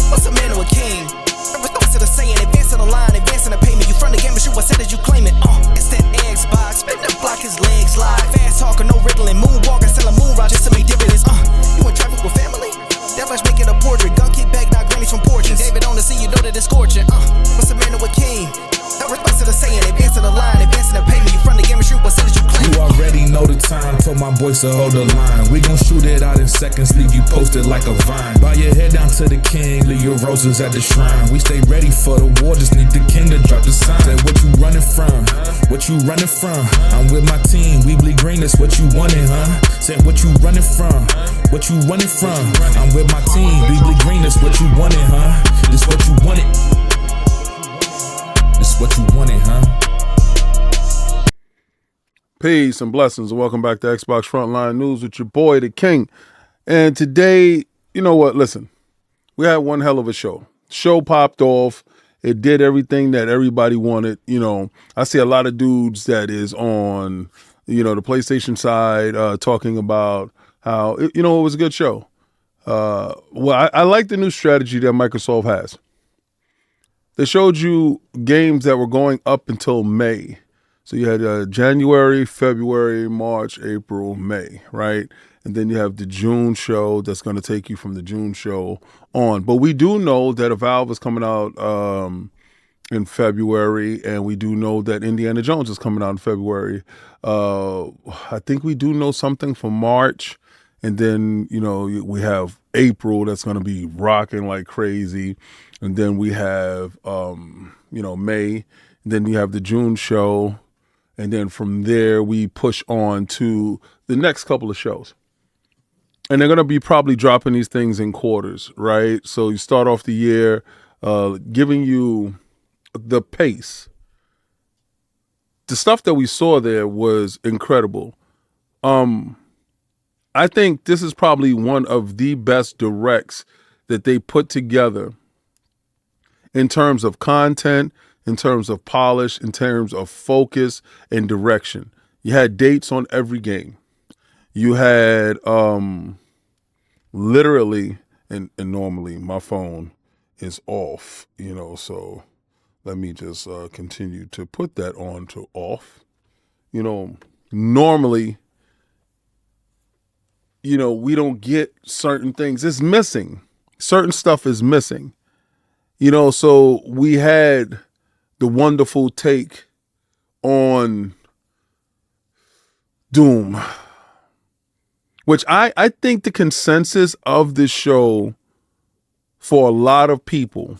What's a man or a king? What's it a saying? Advancing the line, advancing the payment. You from the game and shoot what said as you claim it. It's that Xbox, spin the block, his legs slide. Fast talker, no riddling, moonwalking, selling moon rock just to make dividends. You in traffic with family? That much make it a portrait. Gun kick back, not grannies from porches. David on the scene, you know that it's scorching. What's a man or a king? What's it a saying? Advancing the line, advancing the payment. You from the game and shoot what said as you claim it. You already know the time, told my boys to hold the line. We gon' shoot it out in seconds, leave you posted like a vine. Bow your head down to the king, leave your roses at the shrine. We stay ready for the war, just need the king to drop the sign. Say what you running from, what you running from? I'm with my team, we bleed green, that's what you wanted, huh? Say what you running from, what you running from? I'm with my team, we bleed green, that's what you wanted, huh? This what you wanted. This what you wanted, huh? Peace and blessings, and welcome back to Xbox Frontline News with your boy, the King. And today, you know what? Listen, we had one hell of a show. Show popped off. It did everything that everybody wanted. You know, I see a lot of dudes that is on, the PlayStation side talking about how, it was a good show. I like the new strategy that Microsoft has. They showed you games that were going up until May. So you had January, February, March, April, May, right? And then you have the June show that's going to take you from the June show on. But we do know that a Valve is coming out in February, and we do know that Indiana Jones is coming out in February. I think we do know something for March. And then, we have April that's going to be rocking like crazy. And then we have, May. And then you have the June show. And then from there, we push on to the next couple of shows. And they're going to be probably dropping these things in quarters, right? So you start off the year giving you the pace. The stuff that we saw there was incredible. I think this is probably one of the best directs that they put together in terms of content, in terms of polish, in terms of focus and direction. You had dates on every game. You had literally, and normally my phone is off, so let me just continue to put that on to off. Normally, we don't get certain things. It's missing. Certain stuff is missing. So we had the wonderful take on Doom, which I think the consensus of this show for a lot of people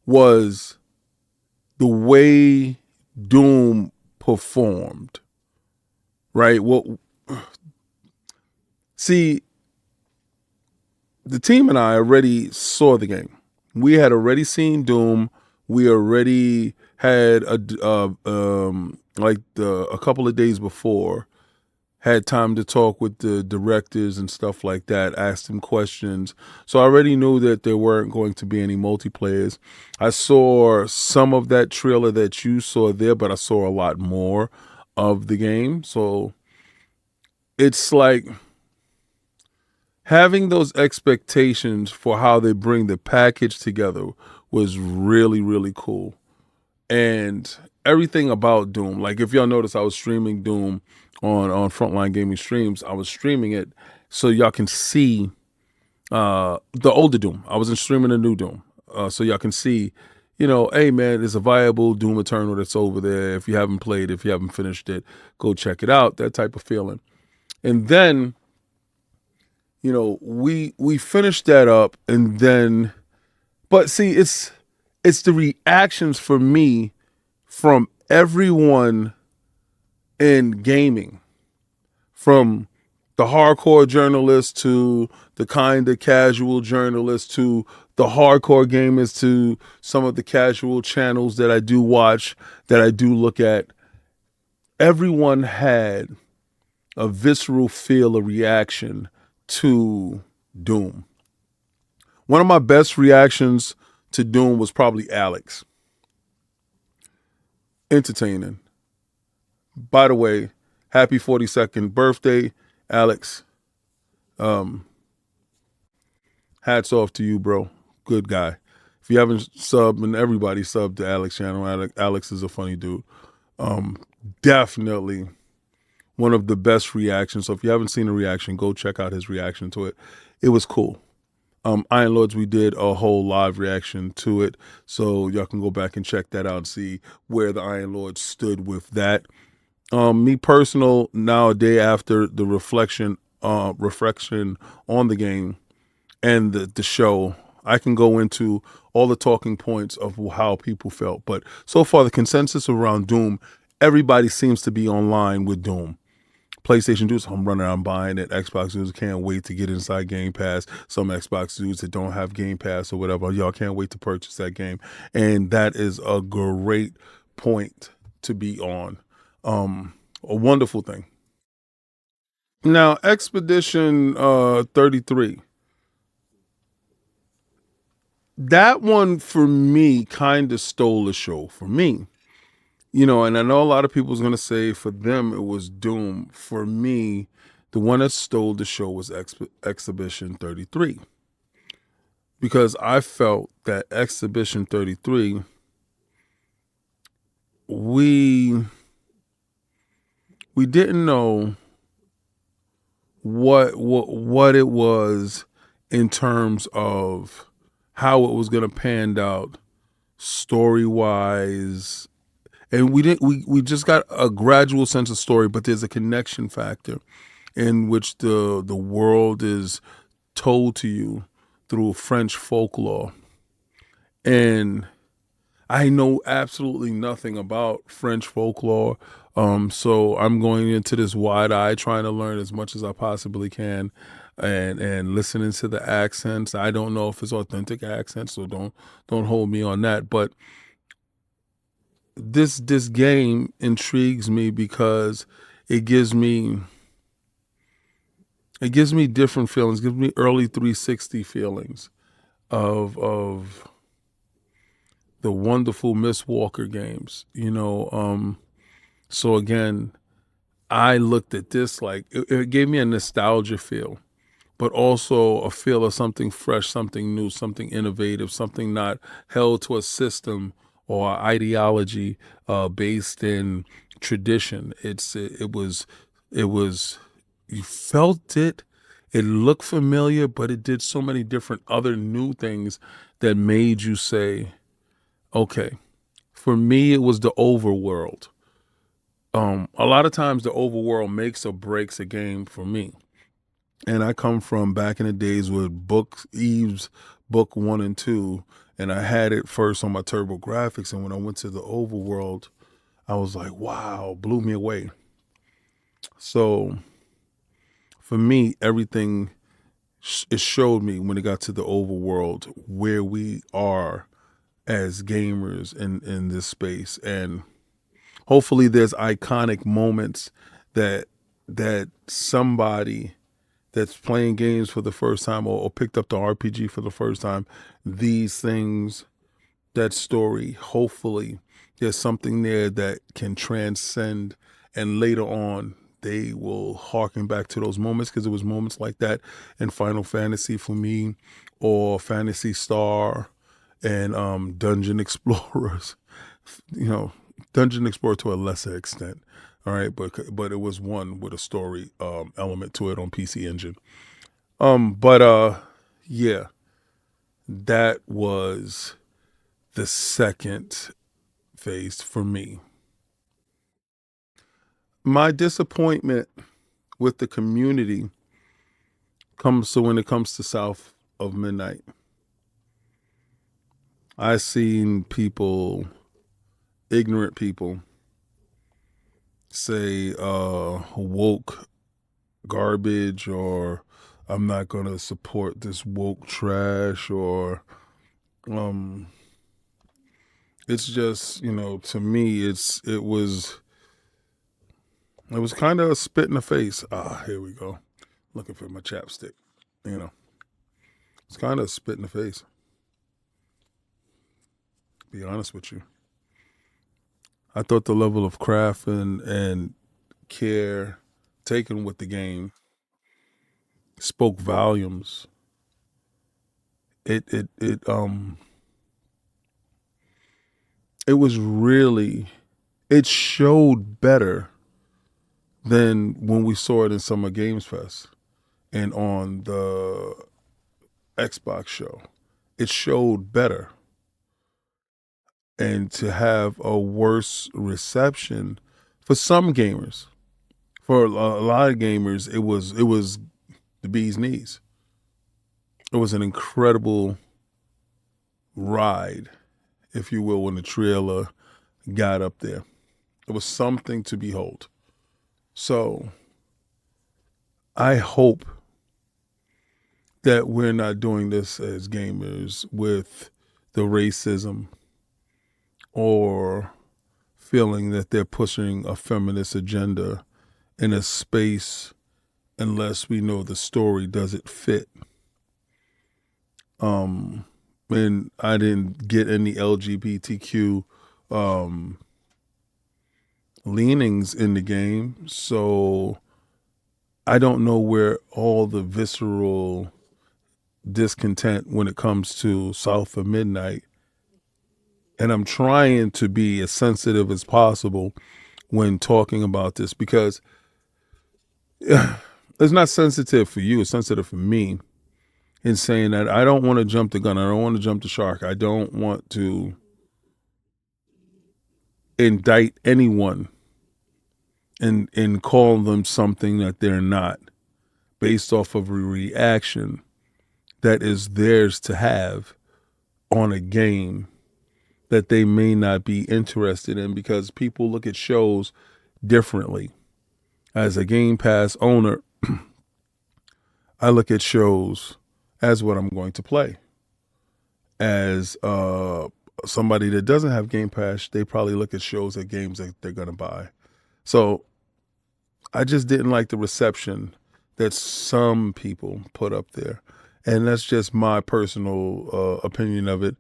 was the way Doom performed, right? Well, see, the team and I already saw the game. We had already seen Doom. We already had a couple of days before, had time to talk with the directors and stuff like that, asked them questions. So I already knew that there weren't going to be any multiplayers. I saw some of that trailer that you saw there, but I saw a lot more of the game. So it's like having those expectations for how they bring the package together was really, really cool. And everything about Doom, like if y'all notice, I was streaming Doom on Frontline Gaming Streams. I was streaming it so y'all can see the older Doom. I wasn't streaming the new Doom. So y'all can see, hey man, there's a viable Doom Eternal that's over there. If you haven't played, if you haven't finished it, go check it out. That type of feeling. And then, we finished that up, and then, but see, it's the reactions for me from everyone in gaming, from the hardcore journalists to the kind of casual journalists to the hardcore gamers to some of the casual channels that I do watch, that I do look at. Everyone had a visceral feel, a reaction to Doom. One of my best reactions to Doom was probably Alex. Entertaining. By the way, happy 42nd birthday, Alex. Hats off to you, bro. good guy. If you haven't subbed, and everybody subbed to Alex channel, Alex is a funny dude. Definitely one of the best reactions. So if you haven't seen a reaction, go check out his reaction to it. It was cool. Iron Lords, we did a whole live reaction to it. So y'all can go back and check that out and see where the Iron Lords stood with that. Me personal, now a day after the reflection on the game and the show, I can go into all the talking points of how people felt. But so far, the consensus around Doom, everybody seems to be online with Doom. PlayStation dudes, I'm running around buying it. Xbox dudes can't wait to get inside Game Pass. Some Xbox dudes that don't have Game Pass or whatever, y'all can't wait to purchase that game. And that is a great point to be on. A wonderful thing. Now, Expedition 33. That one for me kind of stole the show for me. And I know a lot of people's going to say for them it was Doom. For me, the one that stole the show was Exhibition 33. Because I felt that Exhibition 33, we didn't know what it was in terms of how it was going to pan out story-wise. And we just got a gradual sense of story, but there's a connection factor in which the world is told to you through French folklore. And I know absolutely nothing about French folklore. So I'm going into this wide eye, trying to learn as much as I possibly can and listening to the accents. I don't know if it's authentic accents, so don't hold me on that. But this game intrigues me because it gives me different feelings. It gives me early 360 feelings of the wonderful Miss Walker games, So again, I looked at this like it gave me a nostalgia feel, but also a feel of something fresh, something new, something innovative, something not held to a system or ideology based in tradition. It was you felt it. It looked familiar, but it did so many different other new things that made you say, okay. For me, it was the overworld. A lot of times the overworld makes or breaks a game for me. And I come from back in the days with Eve's book 1 and 2, and I had it first on my Turbo Graphics. And when I went to the overworld, I was like, wow, blew me away. So for me, everything it showed me when it got to the overworld where we are as gamers in this space. And hopefully there's iconic moments that somebody that's playing games for the first time or picked up the RPG for the first time, these things, that story, hopefully there's something there that can transcend, and later on they will harken back to those moments, because it was moments like that in Final Fantasy for me, or Phantasy Star, and Dungeon Explorers. Dungeon Explorer to a lesser extent. All right, but it was one with a story element to it on PC Engine. Yeah, that was the second phase for me. My disappointment with the community comes to when it comes to South of Midnight. I've seen people, ignorant people, say woke garbage, or I'm not going to support this woke trash, or it's just, to me, it was kind of a spit in the face. Here we go. Looking for my chapstick. It's kind of a spit in the face. To be honest with you. I thought the level of craft and care taken with the game spoke volumes. it was really, it showed better than when we saw it in Summer Games Fest and on the Xbox show. It showed better. And to have a worse reception for some gamers, for a lot of gamers, it was the bee's knees. It was an incredible ride, if you will, when the trailer got up there. It was something to behold. So I hope that we're not doing this as gamers with the racism or feeling that they're pushing a feminist agenda in a space unless we know the story doesn't fit. And I didn't get any LGBTQ leanings in the game, so I don't know where all the visceral discontent when it comes to South of Midnight. And I'm trying to be as sensitive as possible when talking about this, because it's not sensitive for you, it's sensitive for me, in saying that I don't want to jump the gun. I don't want to jump the shark. I don't want to indict anyone and call them something that they're not based off of a reaction that is theirs to have on a game that they may not be interested in, because people look at shows differently. As a Game Pass owner, I look at shows as what I'm going to play. As somebody that doesn't have Game Pass, they probably look at shows at games that they're going to buy. So I just didn't like the reception that some people put up there. And that's just my personal opinion of it.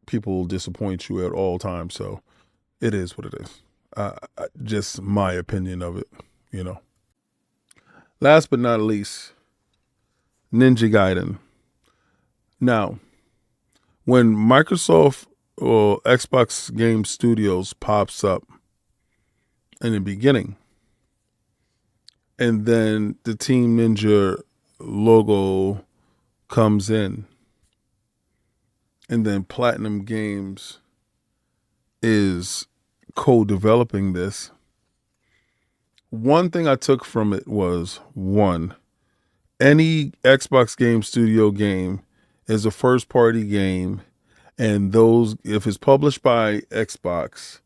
People will disappoint you at all times. So it is what it is. Just my opinion of it, you know. Last but not least, Ninja Gaiden. Now, when Microsoft or Xbox Game Studios pops up in the beginning, and then the Team Ninja logo comes in, and then Platinum Games is co-developing this, one thing I took from it was, one, any Xbox Game Studio game is a first-party game, and those, if it's published by Xbox,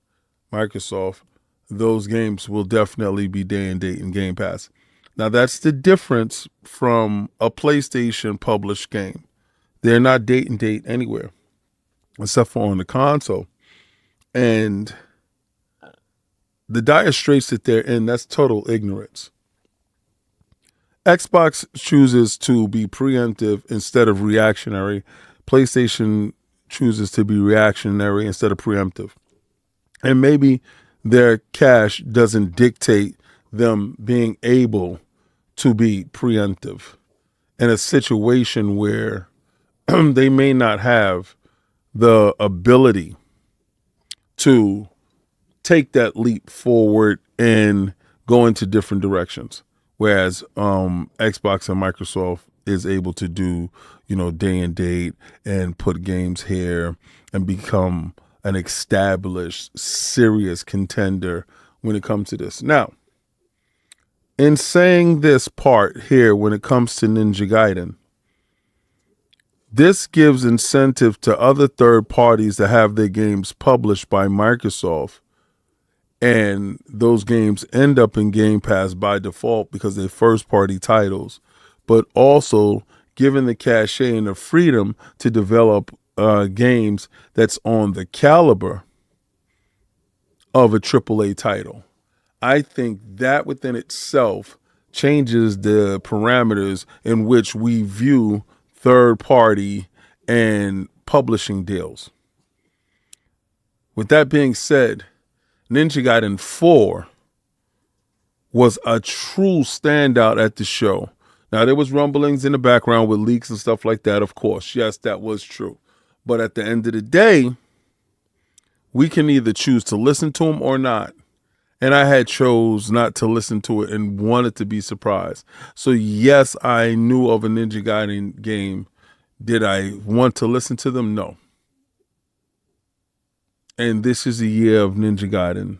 Microsoft, those games will definitely be day and date in Game Pass. Now, that's the difference from a PlayStation published game. They're not date and date anywhere, except for on the console. And the dire straits that they're in, that's total ignorance. Xbox chooses to be preemptive instead of reactionary. PlayStation chooses to be reactionary instead of preemptive. And maybe their cash doesn't dictate them being able to be preemptive in a situation where they may not have the ability to take that leap forward and go into different directions. Whereas Xbox and Microsoft is able to do, day and date and put games here and become an established, serious contender when it comes to this. Now, in saying this part here, when it comes to Ninja Gaiden, this gives incentive to other third parties to have their games published by Microsoft, and those games end up in Game Pass by default because they're first-party titles, but also given the cachet and the freedom to develop games that's on the caliber of a AAA title. I think that within itself changes the parameters in which we view third-party and publishing deals. With that being said, Ninja Gaiden 4 was a true standout at the show. Now, there was rumblings in the background with leaks and stuff like that, of course. Yes, that was true. But at the end of the day, we can either choose to listen to them or not. And I had chose not to listen to it and wanted to be surprised. So yes, I knew of a Ninja Gaiden game. Did I want to listen to them? No. And this is the year of Ninja Gaiden.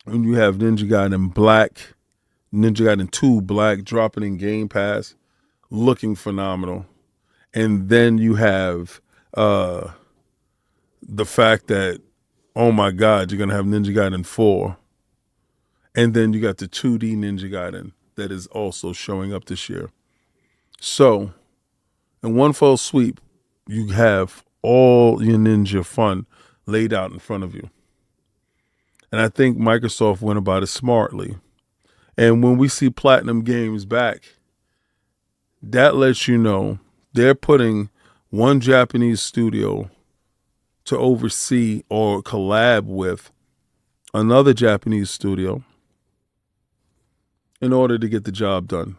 When you have Ninja Gaiden Black, Ninja Gaiden 2 Black dropping in Game Pass, looking phenomenal. And then you have the fact that, oh my God, you're going to have Ninja Gaiden 4. And then you got the 2D Ninja Gaiden that is also showing up this year. So, in one fell sweep, you have all your ninja fun laid out in front of you. And I think Microsoft went about it smartly. And when we see Platinum Games back, that lets you know they're putting one Japanese studio to oversee or collab with another Japanese studio in order to get the job done.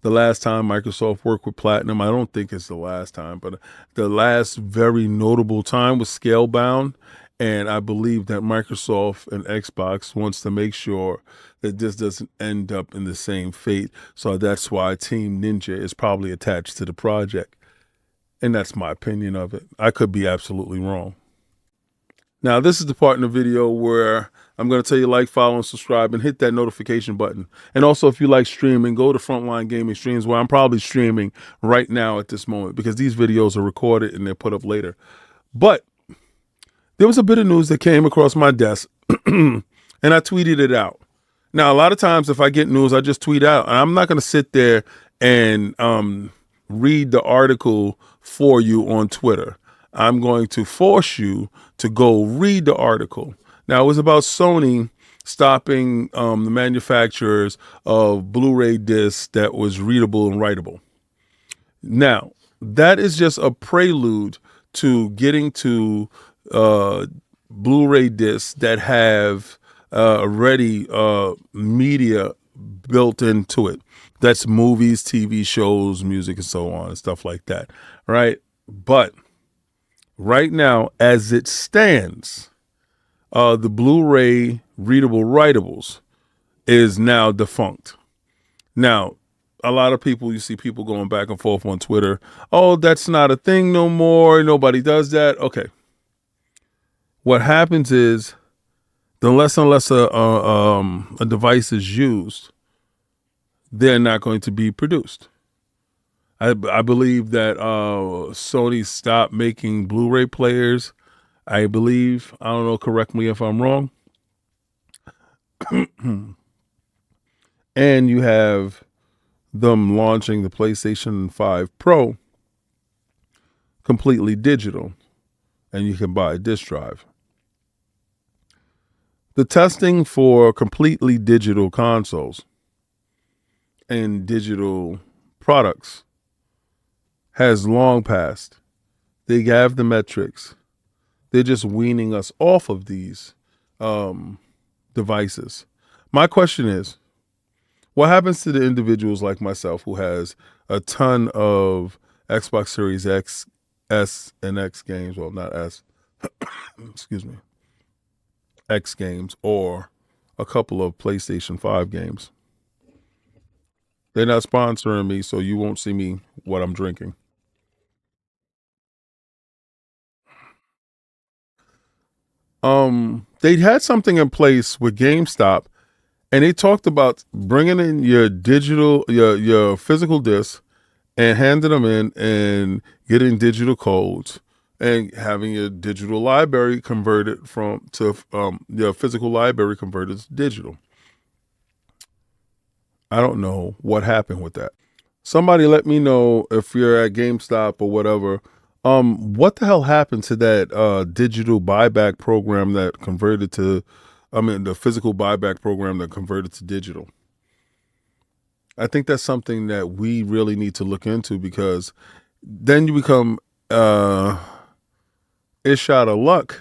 The last time Microsoft worked with Platinum, I don't think it's the last time, but the last very notable time was Scalebound. And I believe that Microsoft and Xbox wants to make sure that this doesn't end up in the same fate. So that's why Team Ninja is probably attached to the project. And that's my opinion of it. I could be absolutely wrong. Now, this is the part in the video where I'm going to tell you like, follow, and subscribe, and hit that notification button. And also, if you like streaming, go to Frontline Gaming Streams, where I'm probably streaming right now at this moment because these videos are recorded and they're put up later. But there was a bit of news that came across my desk, and I tweeted it out. Now, a lot of times if I get news, I just tweet out. And I'm not going to sit there and read the article for you on Twitter. I'm going to force you to go read the article. Now, it was about Sony stopping the manufacturers of Blu-ray discs that was readable and writable. Now, that is just a prelude to getting to Blu-ray discs that have already media built into it. That's movies, TV shows, music, and so on, and stuff like that, right? But right now, as it stands, the Blu-ray readable writables is now defunct. Now, a lot of people, you see people going back and forth on Twitter. Oh, that's not a thing no more. Nobody does that. Okay. What happens is the less and less a device is used, they're not going to be produced. I believe that Sony stopped making Blu-ray players. I believe, I don't know, correct me if I'm wrong. And you have them launching the PlayStation 5 Pro completely digital, and you can buy a disc drive. The testing for completely digital consoles and digital products has long passed. They have the metrics. They're just weaning us off of these devices. My question is, what happens to the individuals like myself who has a ton of Xbox Series X, S, and X games? Well, not S. Excuse me. X games or a couple of PlayStation 5 games. They're not sponsoring me, so you won't see me what I'm drinking. They had something in place with GameStop, and they talked about bringing in your digital, your physical discs and handing them in and getting digital codes and having your digital library converted to your physical library converted to digital. I don't know what happened with that. Somebody let me know if you're at GameStop or whatever. What the hell happened to that digital buyback program that converted to, the physical buyback program that converted to digital? I think that's something that we really need to look into, because then you become ish out of luck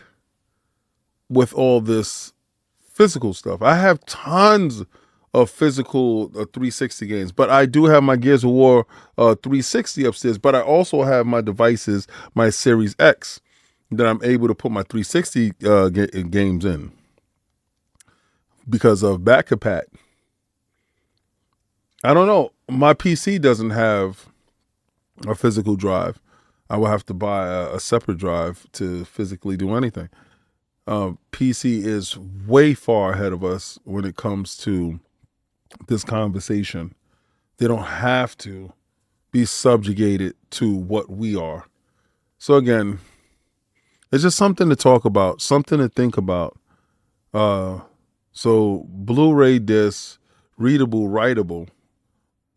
with all this physical stuff. I have tons of physical 360 games. But I do have my Gears of War 360 upstairs, but I also have my devices, my Series X, that I'm able to put my 360 games in because of back compat. I don't know. My PC doesn't have a physical drive. I will have to buy a separate drive to physically do anything. PC is way far ahead of us when it comes to this conversation. They don't have to be subjugated to what we are. So again, it's just something to talk about, something to think about. So Blu-ray disc, readable, writable,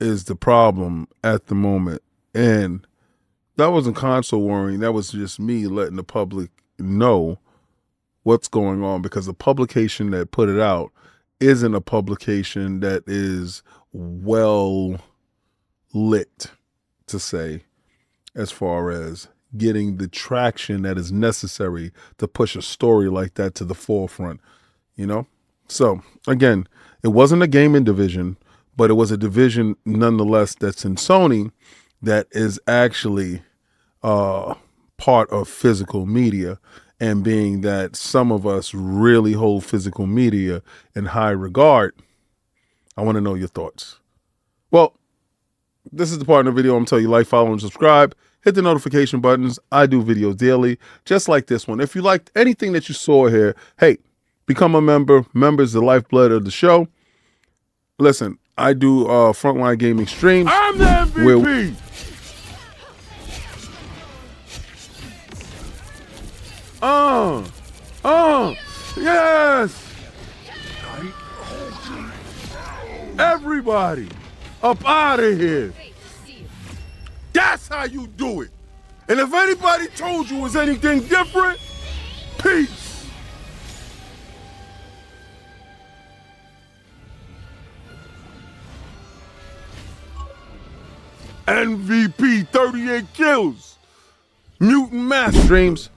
is the problem at the moment. And that wasn't console warning. That was just me letting the public know what's going on, because the publication that put it out isn't a publication that is well lit, to say, as far as getting the traction that is necessary to push a story like that to the forefront, you know? So again, it wasn't a gaming division, but it was a division nonetheless that's in Sony that is actually part of physical media. And being that some of us really hold physical media in high regard, I want to know your thoughts. Well, this is the part of the video I'm telling you, like, follow, and subscribe. Hit the notification buttons. I do videos daily, just like this one. If you liked anything that you saw here, hey, become a member. Members the lifeblood of the show. Listen, I do Frontline Gaming streams. I'm the MVP. Yes. Everybody up out of here. That's how you do it. And if anybody told you it was anything different, peace. MVP 38 kills. Mutant Master Streams,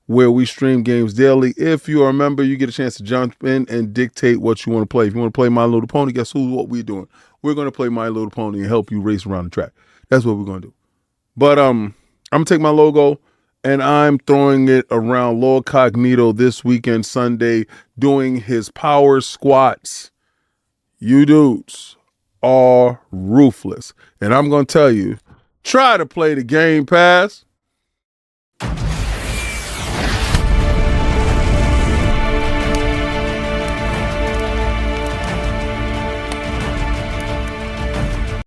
where we stream games daily. If you are a member, you get a chance to jump in and dictate what you want to play. If you want to play My Little Pony, guess what we're doing? We're going to play My Little Pony and help you race around the track. That's what we're going to do. But I'm going to take my logo and I'm throwing it around Lord Cognito this weekend, Sunday, doing his power squats. You dudes are ruthless. And I'm going to tell you, try to play the Game Pass.